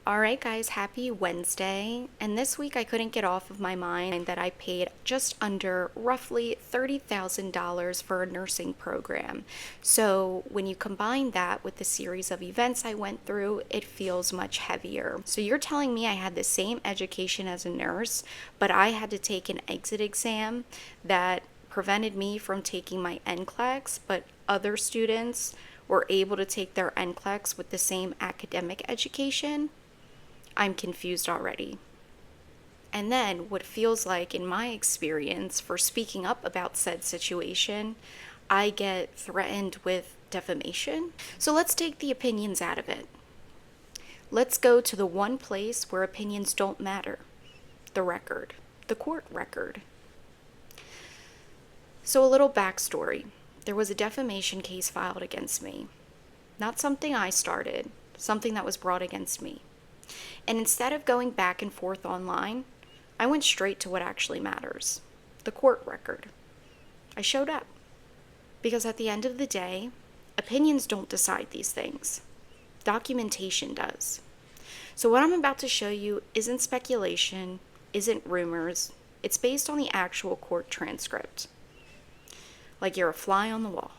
Alright guys, happy Wednesday, and this week I couldn't get off of my mind that I paid just under roughly $30,000 for a nursing program. So when you combine that with the series of events I went through, it feels much heavier. So you're telling me I had the same education as a nurse, but I had to take an exit exam that prevented me from taking my Nclex, but other students were able to take their Nclex with the same academic education? I'm confused already. And then, what feels like, in my experience, for speaking up about said situation, I get threatened with defamation. So let's take the opinions out of it. Let's go to the one place where opinions don't matter: the record, the court record. So a little backstory. There was a defamation case filed against me. Not something I started, something that was brought against me. And instead of going back and forth online, I went straight to what actually matters: the court record. I showed up. Because at the end of the day, opinions don't decide these things. Documentation does. So what I'm about to show you isn't speculation, isn't rumors. It's based on the actual court transcript. Like you're a fly on the wall.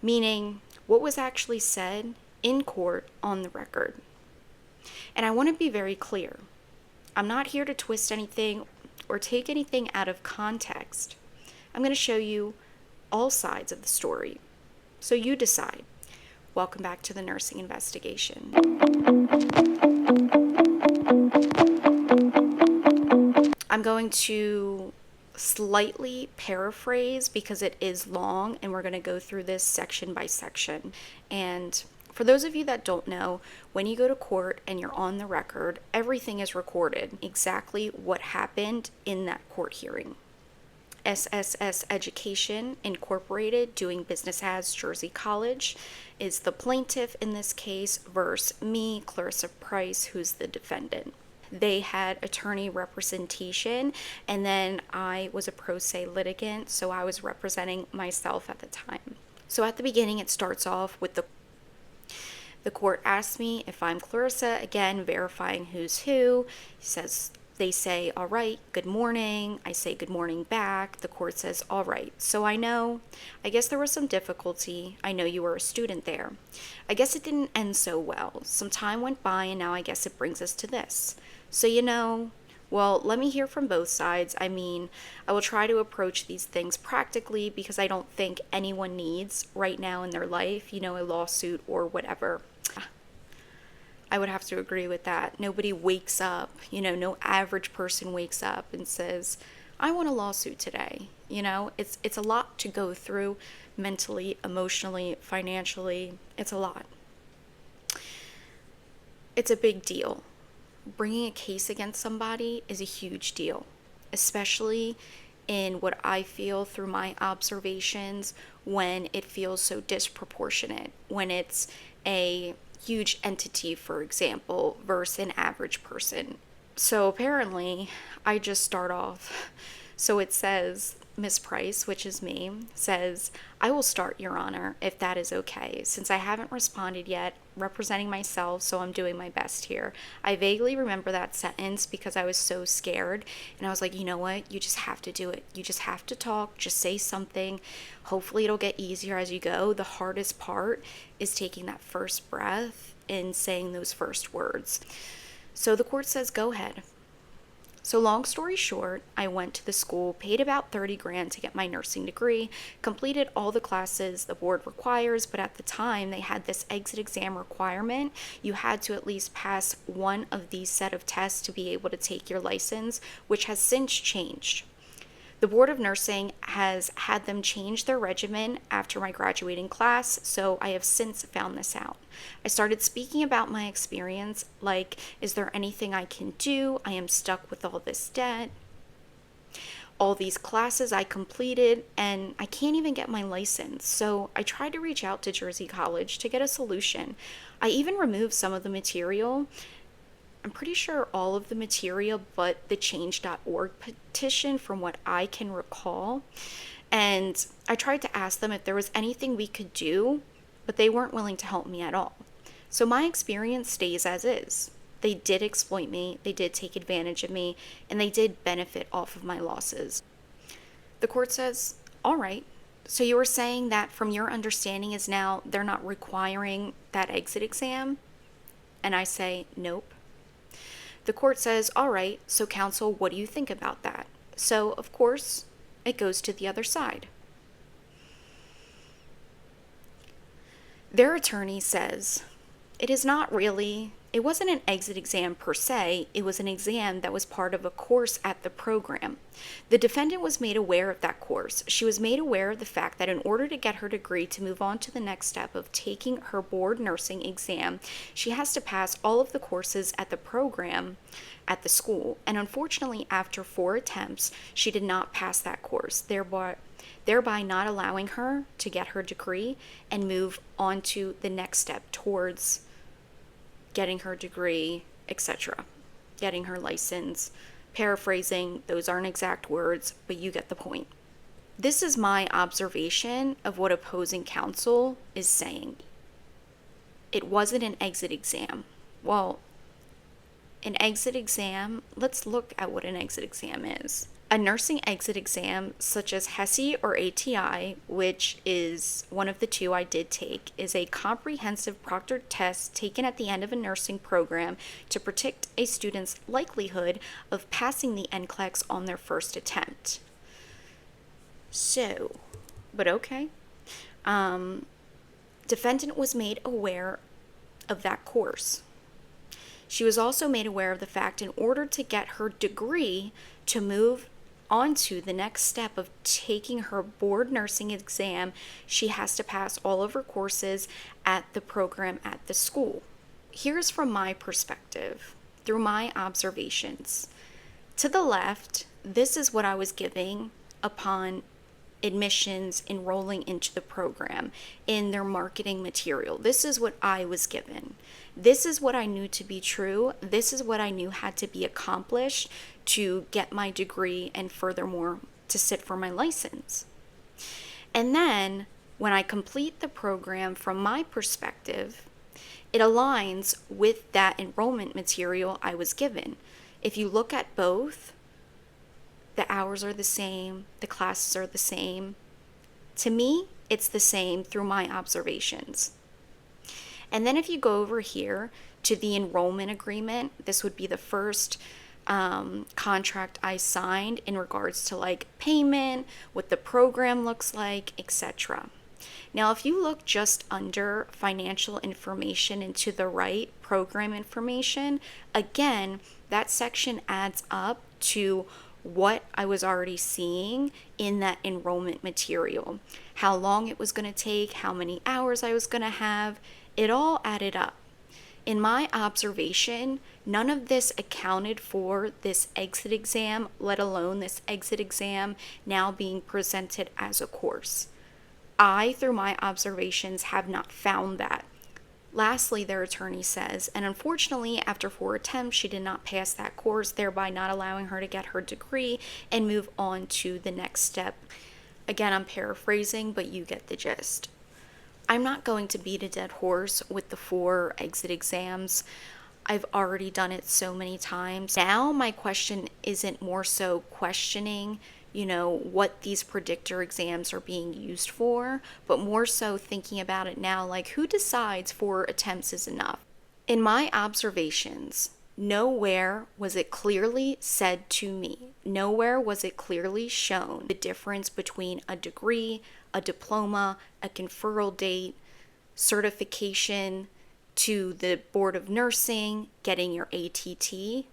Meaning, what was actually said in court on the record. And I want to be very clear. I'm not here to twist anything or take anything out of context. I'm going to show you all sides of the story. So you decide. Welcome back to the Nursing Investigation. I'm going to slightly paraphrase because it is long, and we're going to go through this section by section. And for those of you that don't know, when you go to court and you're on the record, everything is recorded, exactly what happened in that court hearing. SSS Education Incorporated, doing business as Jersey College, is the plaintiff in this case versus me, Clarissa Price, who's the defendant. They had attorney representation, and then I was a pro se litigant, so I was representing myself at the time. So at the beginning, it starts off with the court asks me if I'm Clarissa, again, verifying who's who. They say, all right, good morning. I say good morning back. The court says, all right. So I guess there was some difficulty. I know you were a student there. I guess it didn't end so well. Some time went by, and now I guess it brings us to this. So well, let me hear from both sides. I will try to approach these things practically because I don't think anyone needs right now in their life, a lawsuit or whatever. I would have to agree with that. Nobody wakes up, no average person wakes up and says, I want a lawsuit today. It's a lot to go through mentally, emotionally, financially. It's a lot. It's a big deal. Bringing a case against somebody is a huge deal, especially in what I feel through my observations when it feels so disproportionate, when it's a huge entity, for example, versus an average person. So apparently, I just start off. So it says, Miss Price, which is me, says, I will start, Your Honor, if that is okay, since I haven't responded yet, representing myself, so I'm doing my best here. I vaguely remember that sentence because I was so scared, and I was like, you know what, you just have to do it. You just have to talk, just say something. Hopefully it'll get easier as you go. The hardest part is taking that first breath and saying those first words. So the court says, go ahead. So long story short, I went to the school, paid about $30,000 to get my nursing degree, completed all the classes the board requires, but at the time they had this exit exam requirement. You had to at least pass one of these set of tests to be able to take your license, which has since changed. The Board of Nursing has had them change their regimen after my graduating class, so I have since found this out. I started speaking about my experience, like, is there anything I can do? I am stuck with all this debt. All these classes I completed, and I can't even get my license. So I tried to reach out to Jersey College to get a solution. I even removed some of the material. I'm pretty sure all of the material but the change.org petition from what I can recall. And I tried to ask them if there was anything we could do, but they weren't willing to help me at all. So my experience stays as is. They did exploit me, they did take advantage of me, and they did benefit off of my losses. The court says, all right, so you were saying that from your understanding is now they're not requiring that exit exam? And I say, nope. The court says, all right, so counsel, what do you think about that? So, of course, it goes to the other side. Their attorney says, it wasn't an exit exam per se, it was an exam that was part of a course at the program. The defendant was made aware of that course. She was made aware of the fact that in order to get her degree to move on to the next step of taking her board nursing exam, she has to pass all of the courses at the program at the school. And unfortunately, after 4 attempts, she did not pass that course, thereby not allowing her to get her degree and move on to the next step towards getting her degree, etc., getting her license. Paraphrasing, those aren't exact words, but you get the point. This is my observation of what opposing counsel is saying. It wasn't an exit exam. Well, an exit exam, let's look at what an exit exam is. A nursing exit exam, such as HESI or ATI, which is one of the two I did take, is a comprehensive proctored test taken at the end of a nursing program to predict a student's likelihood of passing the Nclex on their first attempt. So, but okay. Defendant was made aware of that course. She was also made aware of the fact in order to get her degree to move onto the next step of taking her board nursing exam, she has to pass all of her courses at the program at the school. Here's from my perspective, through my observations. To the left, this is what I was giving upon admissions enrolling into the program in their marketing material. This is what I was given. This is what I knew to be true. This is what I knew had to be accomplished to get my degree and furthermore to sit for my license. And then when I complete the program, from my perspective, it aligns with that enrollment material I was given. If you look at both, the hours are the same, the classes are the same. To me, it's the same through my observations. And then if you go over here to the enrollment agreement, this would be the first contract I signed in regards to like payment, what the program looks like, etc. Now, if you look just under financial information and to the right, program information, again, that section adds up to what I was already seeing in that enrollment material, how long it was going to take, how many hours I was going to have, it all added up. In my observation, none of this accounted for this exit exam, let alone this exit exam now being presented as a course. I, through my observations, have not found that. Lastly, their attorney says, and unfortunately, after 4 attempts, she did not pass that course, thereby not allowing her to get her degree and move on to the next step. Again, I'm paraphrasing, but you get the gist. I'm not going to beat a dead horse with the 4 exit exams. I've already done it so many times. Now my question isn't more so questioning, what these predictor exams are being used for, but more so thinking about it now, like who decides 4 attempts is enough? In my observations, nowhere was it clearly said to me, nowhere was it clearly shown the difference between a degree, a diploma, a conferral date, certification to the Board of Nursing, getting your ATT.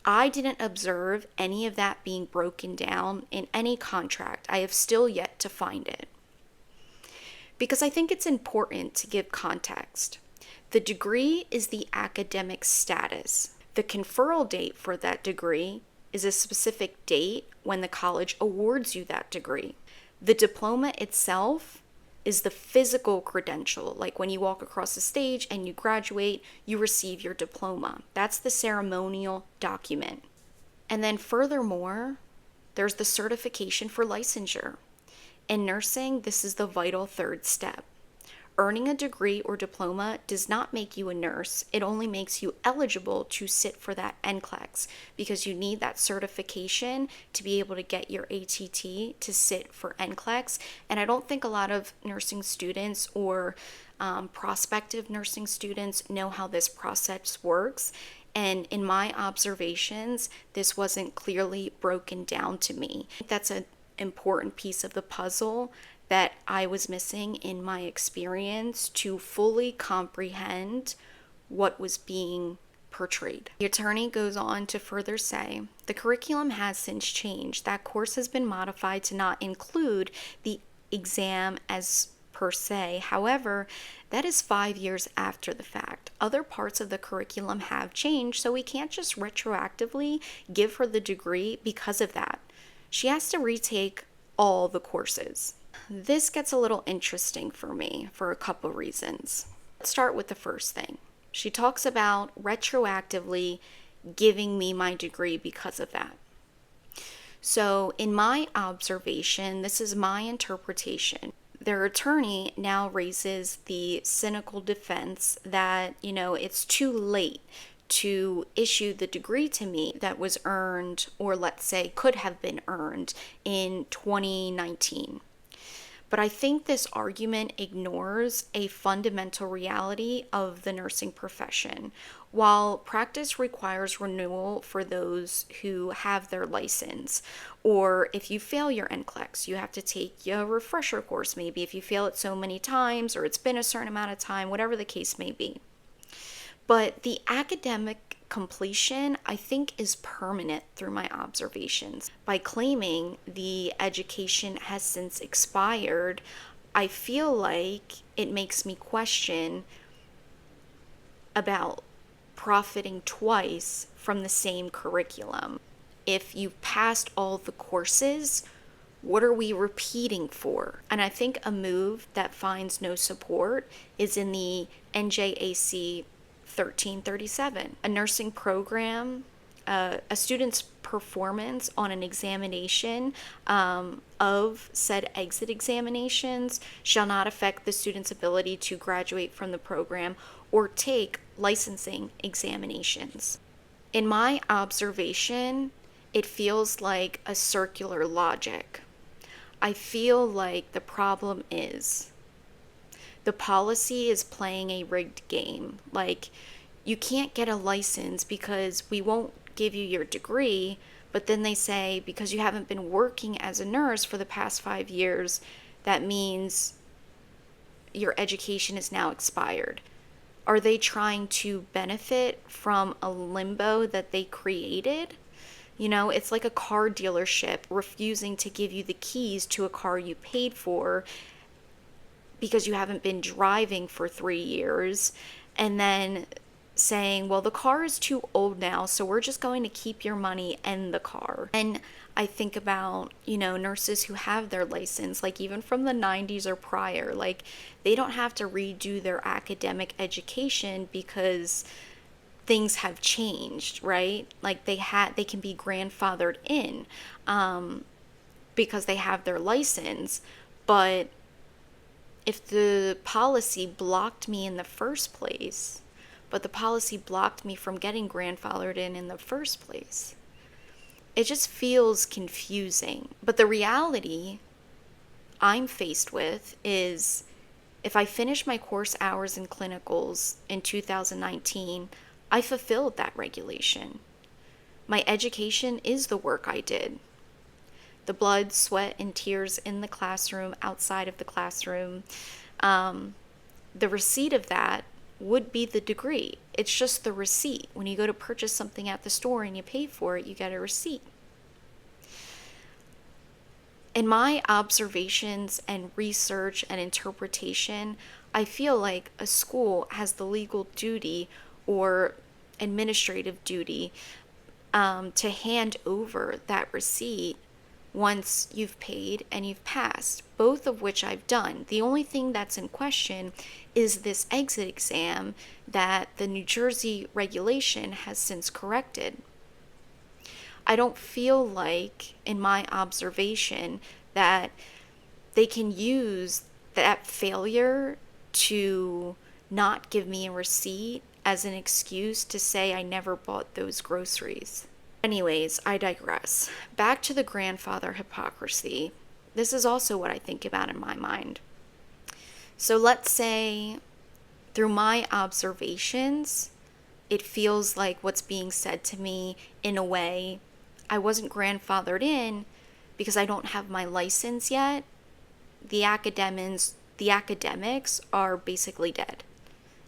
I didn't observe any of that being broken down in any contract. I have still yet to find it. Because I think it's important to give context. The degree is the academic status. The conferral date for that degree is a specific date when the college awards you that degree. The diploma itself is the physical credential, like when you walk across the stage and you graduate, you receive your diploma. That's the ceremonial document. And then furthermore, there's the certification for licensure. In nursing, this is the vital 3rd step. Earning a degree or diploma does not make you a nurse. It only makes you eligible to sit for that Nclex, because you need that certification to be able to get your ATT to sit for Nclex. And I don't think a lot of nursing students or prospective nursing students know how this process works. And in my observations, this wasn't clearly broken down to me. That's an important piece of the puzzle that I was missing in my experience to fully comprehend what was being portrayed. The attorney goes on to further say, the curriculum has since changed. That course has been modified to not include the exam as per se. However, that is 5 years after the fact. Other parts of the curriculum have changed, so we can't just retroactively give her the degree because of that. She has to retake all the courses. This gets a little interesting for me for a couple reasons. Let's start with the first thing. She talks about retroactively giving me my degree because of that. So in my observation, this is my interpretation. Their attorney now raises the cynical defense that, it's too late to issue the degree to me that was earned, or let's say could have been earned, in 2019. But I think this argument ignores a fundamental reality of the nursing profession. While practice requires renewal for those who have their license, or if you fail your Nclex, you have to take a refresher course, maybe if you fail it so many times, or it's been a certain amount of time, whatever the case may be. But the academic completion, I think, is permanent through my observations. By claiming the education has since expired, I feel like it makes me question about profiting twice from the same curriculum. If you've passed all the courses, what are we repeating for? And I think a move that finds no support is in the NJAC 1337, a nursing program, a student's performance on an examination of said exit examinations shall not affect the student's ability to graduate from the program or take licensing examinations. In my observation, it feels like a circular logic. I feel like the problem is the policy is playing a rigged game. Like, you can't get a license because we won't give you your degree, but then they say because you haven't been working as a nurse for the past 5 years, that means your education is now expired. Are they trying to benefit from a limbo that they created? It's like a car dealership refusing to give you the keys to a car you paid for because you haven't been driving for 3 years, and then saying, well, the car is too old now, so we're just going to keep your money and the car. And I think about, nurses who have their license, like even from the 90s or prior, like they don't have to redo their academic education because things have changed, right? Like they can be grandfathered in because they have their license. But if the policy blocked me in the first place, but the policy blocked me from getting grandfathered in the first place, it just feels confusing. But the reality I'm faced with is if I finish my course hours and clinicals in 2019, I fulfilled that regulation. My education is the work I did. The blood, sweat, and tears in the classroom, outside of the classroom. The receipt of that would be the degree. It's just the receipt. When you go to purchase something at the store and you pay for it, you get a receipt. In my observations and research and interpretation, I feel like a school has the legal duty or administrative duty to hand over that receipt once you've paid and you've passed, both of which I've done. The only thing that's in question is this exit exam that the New Jersey regulation has since corrected. I don't feel like, in my observation, that they can use that failure to not give me a receipt as an excuse to say I never bought those groceries. Anyways, I digress. Back to the grandfather hypocrisy. This is also what I think about in my mind. So let's say through my observations, it feels like what's being said to me in a way I wasn't grandfathered in because I don't have my license yet. The academics are basically dead.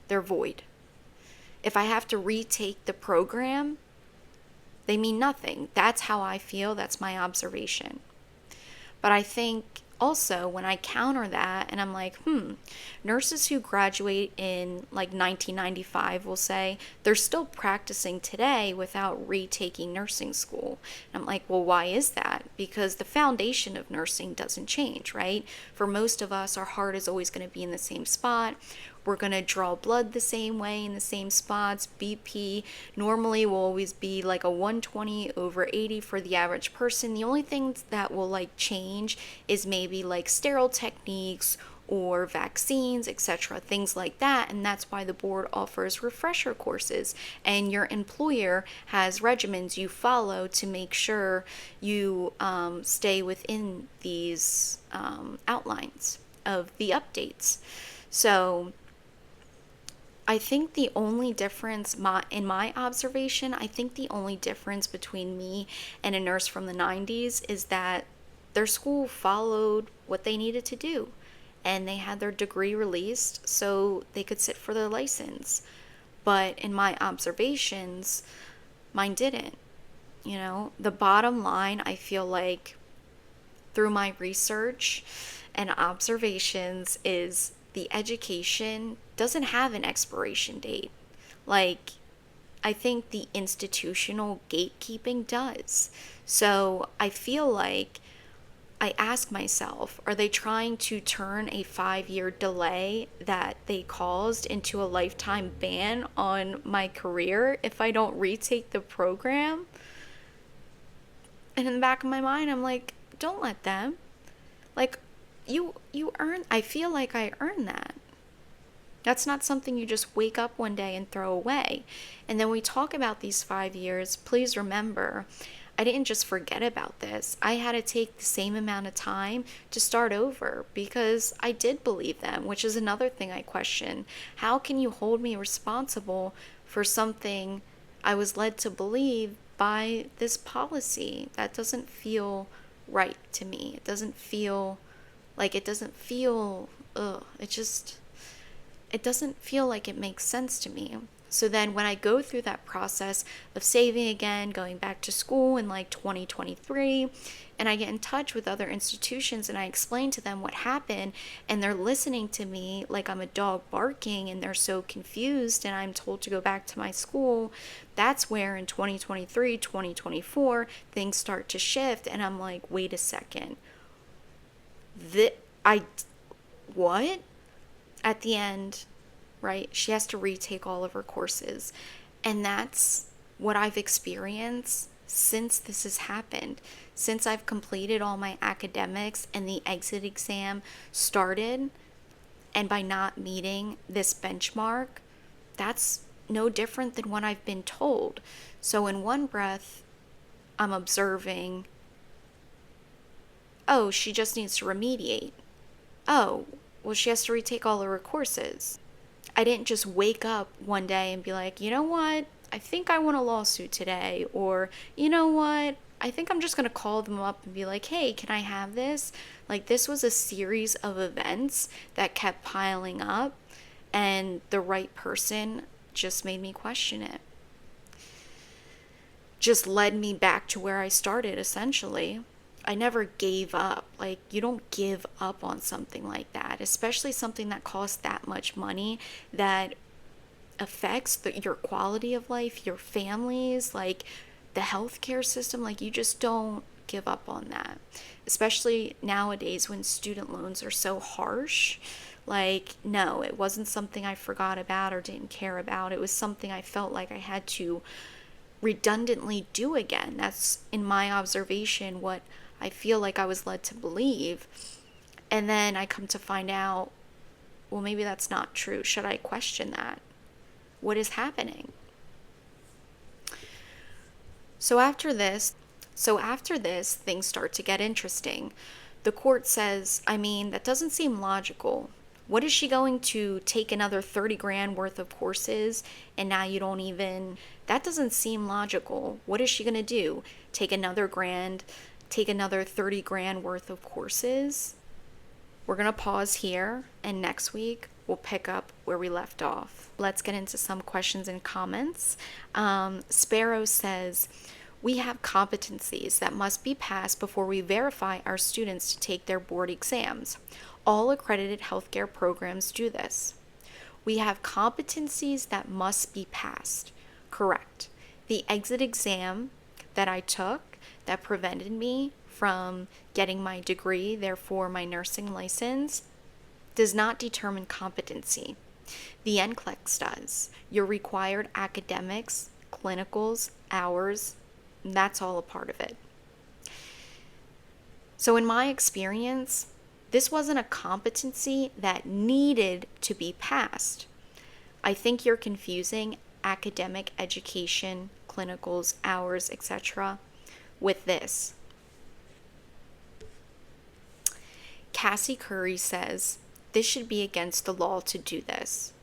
They're void. If I have to retake the program, they mean nothing. That's how I feel. That's my observation. But I think also when I counter that and I'm like, nurses who graduate in like 1995 will say they're still practicing today without retaking nursing school. And I'm like, well, why is that? Because the foundation of nursing doesn't change, right? For most of us, our heart is always going to be in the same spot. We're going to draw blood the same way in the same spots. BP normally will always be like a 120/80 for the average person. The only things that will like change is maybe like sterile techniques or vaccines, etc., things like that. And that's why the board offers refresher courses, and your employer has regimens you follow to make sure you stay within these outlines of the updates. So I think the only difference, in my observation, I think the only difference between me and a nurse from the 90s is that their school followed what they needed to do, and they had their degree released so they could sit for their license. But in my observations, mine didn't. The bottom line, I feel like through my research and observations, is the education doesn't have an expiration date. Like, I think the institutional gatekeeping does. So I feel like I ask myself, are they trying to turn a 5-year delay that they caused into a lifetime ban on my career if I don't retake the program? And in the back of my mind, I'm like, don't let them. Like, you earn, I feel like I earned that. That's not something you just wake up one day and throw away. And then we talk about these 5 years. Please remember, I didn't just forget about this. I had to take the same amount of time to start over because I did believe them, which is another thing I question. How can you hold me responsible for something I was led to believe by this policy? That doesn't feel right to me. It doesn't feel, it doesn't feel like it makes sense to me. So then when I go through that process of saving again, going back to school in like 2023, and I get in touch with other institutions and I explain to them what happened, and they're listening to me like I'm a dog barking, and they're so confused, and I'm told to go back to my school, that's where in 2023, 2024, things start to shift, and I'm like, wait a second. What? At the end, right, she has to retake all of her courses. And that's what I've experienced since this has happened. Since I've completed all my academics and the exit exam started, and by not meeting this benchmark, that's no different than what I've been told. So in one breath, I'm observing, oh, she just needs to remediate. Oh, well, she has to retake all of her courses. I didn't just wake up one day and be like, you know what? I think I want a lawsuit today. Or, you know what? I think I'm just going to call them up and be like, hey, can I have this? Like, this was a series of events that kept piling up, and the right person just made me question it. Just led me back to where I started, essentially. I never gave up. Like, you don't give up on something like that, especially something that costs that much money, that affects your quality of life, your families, like the healthcare system. Like, you just don't give up on that, especially nowadays when student loans are so harsh. Like, no, it wasn't something I forgot about or didn't care about. It was something I felt like I had to redundantly do again. That's, in my observation, what I feel like I was led to believe. And then I come to find out Well, maybe that's not true. Should I question that? What is happening? So after this, things start to get interesting. The court says, I mean, that doesn't seem logical. What is she going to take another 30 grand worth of courses and now you don't even, that doesn't seem logical. What is she going to do? Take another 30 grand worth of courses? We're going to pause here, and next week we'll pick up where we left off. Let's get into some questions and comments. Sparrow says, we have competencies that must be passed before we verify our students to take their board exams. All accredited healthcare programs do this. We have competencies that must be passed. Correct. The exit exam that I took that prevented me from getting my degree, therefore my nursing license, does not determine competency. The Nclex does. Your required academics, clinicals, hours, that's all a part of it. So in my experience, this wasn't a competency that needed to be passed. I think you're confusing academic education, clinicals, hours, etc. with this. Cassie Curry says, this should be against the law to do this.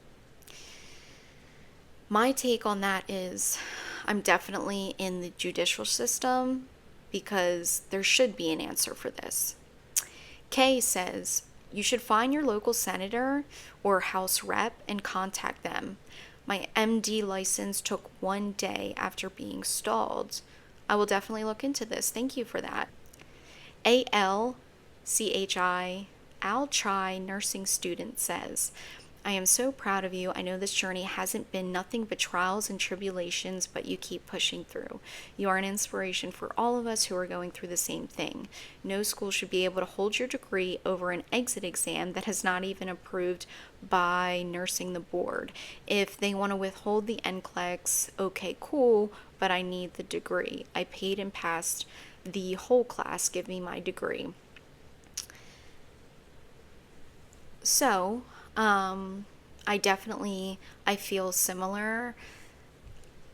My take on that is, I'm definitely in the judicial system because there should be an answer for this. Kay says, you should find your local senator or House rep and contact them. My MD license took 1 day after being stalled. I will definitely look into this. Thank you for that. Al Chai nursing student says, I am so proud of you. I know this journey hasn't been nothing but trials and tribulations, but you keep pushing through. You are an inspiration for all of us who are going through the same thing. No school should be able to hold your degree over an exit exam that has not even approved by nursing the board. If they want to withhold the Nclex, okay, cool, but I need the degree. I paid and passed the whole class. Give me my degree. So, I feel similar.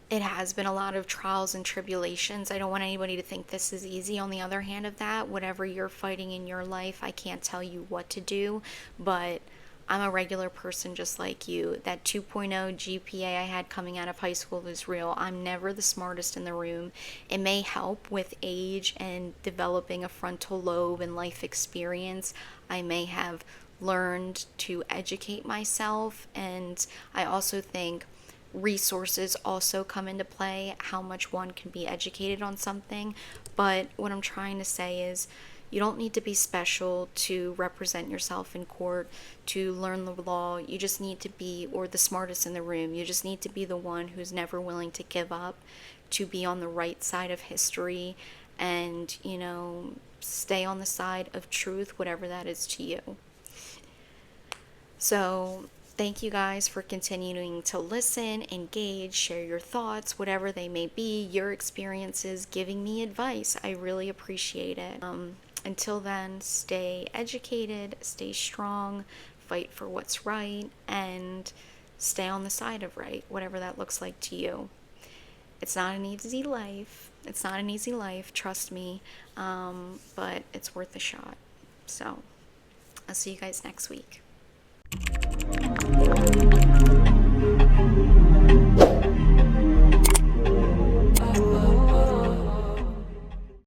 It has been a lot of trials and tribulations. I don't want anybody to think this is easy. On the other hand of that, whatever you're fighting in your life, I can't tell you what to do, but I'm a regular person just like you. That 2.0 GPA I had coming out of high school is real. I'm never the smartest in the room. It may help with age and developing a frontal lobe and life experience. I may have learned to educate myself, and I also think resources also come into play, how much one can be educated on something. But what I'm trying to say is, you don't need to be special to represent yourself in court, to learn the law. You just need to be, or the smartest in the room, you just need to be the one who's never willing to give up, to be on the right side of history, and, stay on the side of truth, whatever that is to you. So, thank you guys for continuing to listen, engage, share your thoughts, whatever they may be, your experiences, giving me advice. I really appreciate it. Until then, stay educated, stay strong, fight for what's right, and stay on the side of right, whatever that looks like to you. It's not an easy life. Trust me. But it's worth a shot. So, I'll see you guys next week.